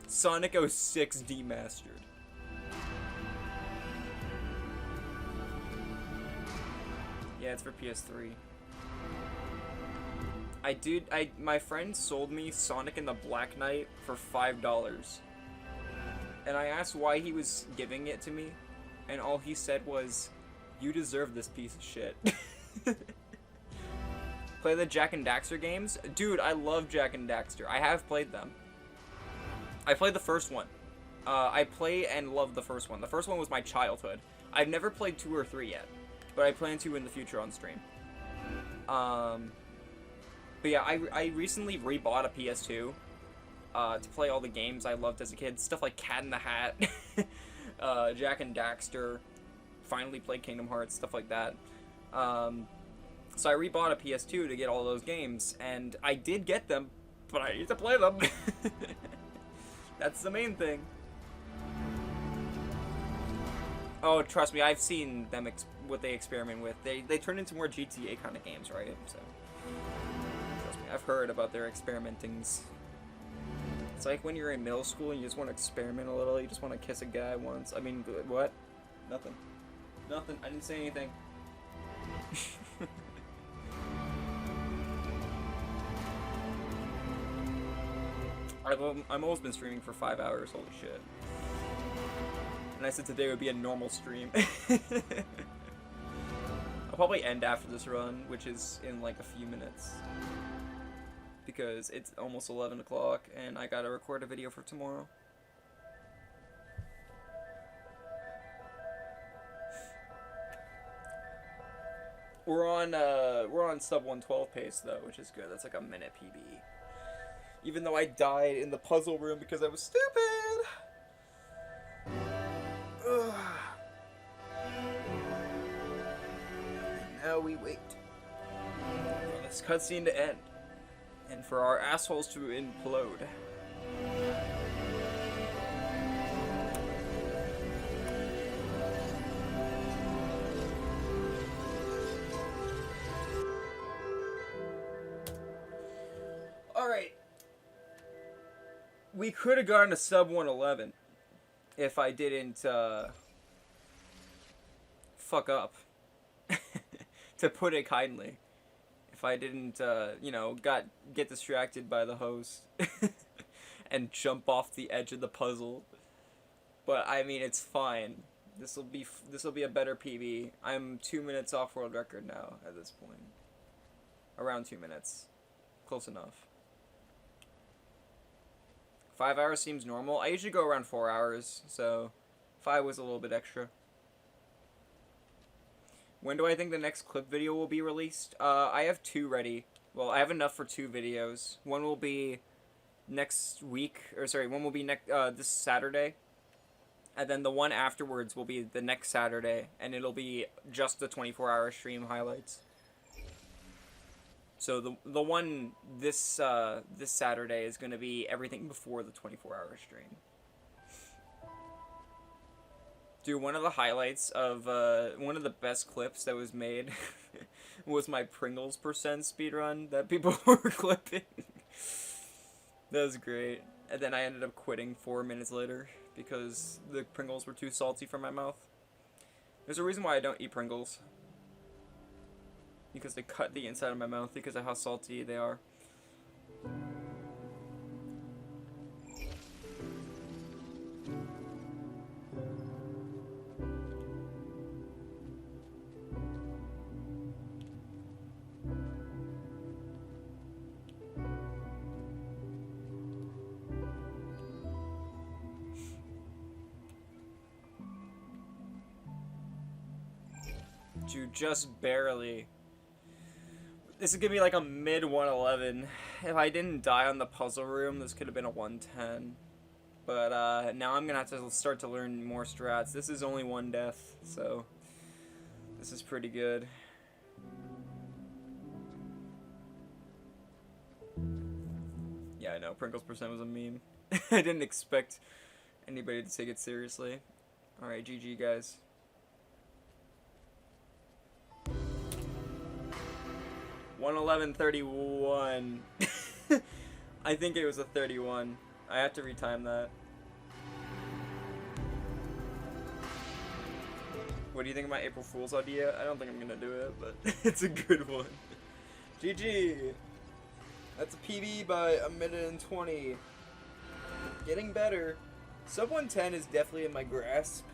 Sonic 06 demastered. Yeah, it's for PS3. My friend sold me Sonic and the Black Knight for $5. And I asked why he was giving it to me, and all he said was, "You deserve this piece of shit." Play the Jak and Daxter games? Dude, I love Jak and Daxter. I have played them. I played the first one. I play and love the first one. The first one was my childhood. I've never played 2 or 3 yet, but I plan to in the future on stream. But yeah, I recently rebought a PS2 to play all the games I loved as a kid. Stuff like Cat in the Hat, Jak and Daxter, finally played Kingdom Hearts, stuff like that. So I rebought a PS2 to get all those games, and I did get them, but I need to play them. That's the main thing. Oh, trust me, I've seen them what they experiment with. They turn into more GTA kind of games, right? So trust me, I've heard about their experimentings. It's like when you're in middle school and you just want to experiment a little. You just want to kiss a guy once. I mean, what? Nothing. Nothing. I didn't say anything. I've almost been streaming for 5 hours. Holy shit. And I said today would be a normal stream. I'll probably end after this run, which is in like a few minutes. Because it's almost 11 o'clock and I gotta record a video for tomorrow. We're on sub 112 pace though, which is good. That's like a minute PB. Even though I died in the puzzle room because I was stupid. Ugh. And now we wait for this cutscene to end. And for our assholes to implode. Alright. We could have gotten a sub 111 if I didn't fuck up. To put it kindly. If I didn't, you know, get distracted by the host and jump off the edge of the puzzle. But I mean, it's fine. This will be a better PB. I'm 2 minutes off world record now at this point. Around 2 minutes, close enough. 5 hours seems normal. I usually go around 4 hours, so 5 was a little bit extra. When do I think the next clip video will be released? I have 2 ready. Well, I have enough for 2 videos. One will be next week, or sorry, one will be this Saturday. And then the one afterwards will be the next Saturday, and it'll be just the 24-hour stream highlights. So the one this Saturday is going to be everything before the 24-hour stream. Dude, one of the highlights of one of the best clips that was made was my Pringles percent speedrun that people were clipping. That was great. And then I ended up quitting 4 minutes later because the Pringles were too salty for my mouth. There's a reason why I don't eat Pringles. Because they cut the inside of my mouth because of how salty they are. Dude, just barely. This is gonna be like a mid 111. If I didn't die on the puzzle room, this could have been a 110. But now I'm gonna have to start to learn more strats. This is only one death, so this is pretty good. Yeah, I know, Pringles percent was a meme. I didn't expect anybody to take it seriously. Alright, GG guys. $111.31. I think it was a 31. I have to retime that. What do you think of my April Fool's idea? I don't think I'm gonna do it, but it's a good one. GG. That's a PB by a minute and 20. Getting better. Sub 110 is definitely in my grasp,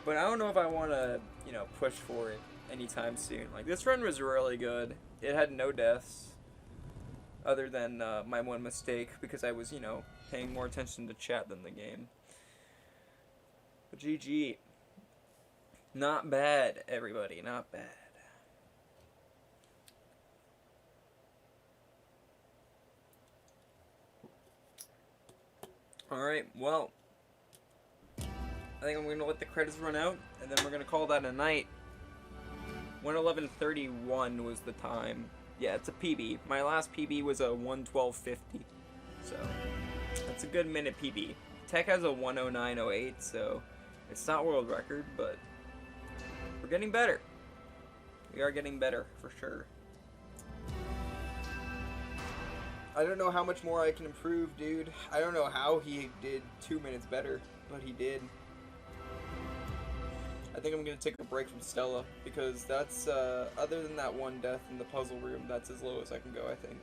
but I don't know if I want to, you know, push for it anytime soon. Like, this run was really good. It had no deaths, other than my one mistake, because I was, you know, paying more attention to chat than the game. But GG. Not bad, everybody. Not bad. Alright, well, I think I'm going to let the credits run out, and then we're going to call that a night. 111.31 was the time. Yeah, it's a PB. My last PB was a 112.50. So, that's a good minute PB. Tech has a 109.08, so it's not world record, but we're getting better. We are getting better, for sure. I don't know how much more I can improve, dude. I don't know how he did 2 minutes better, but he did. I think I'm going to take a break from Stela, because that's, other than that one death in the puzzle room, that's as low as I can go, I think.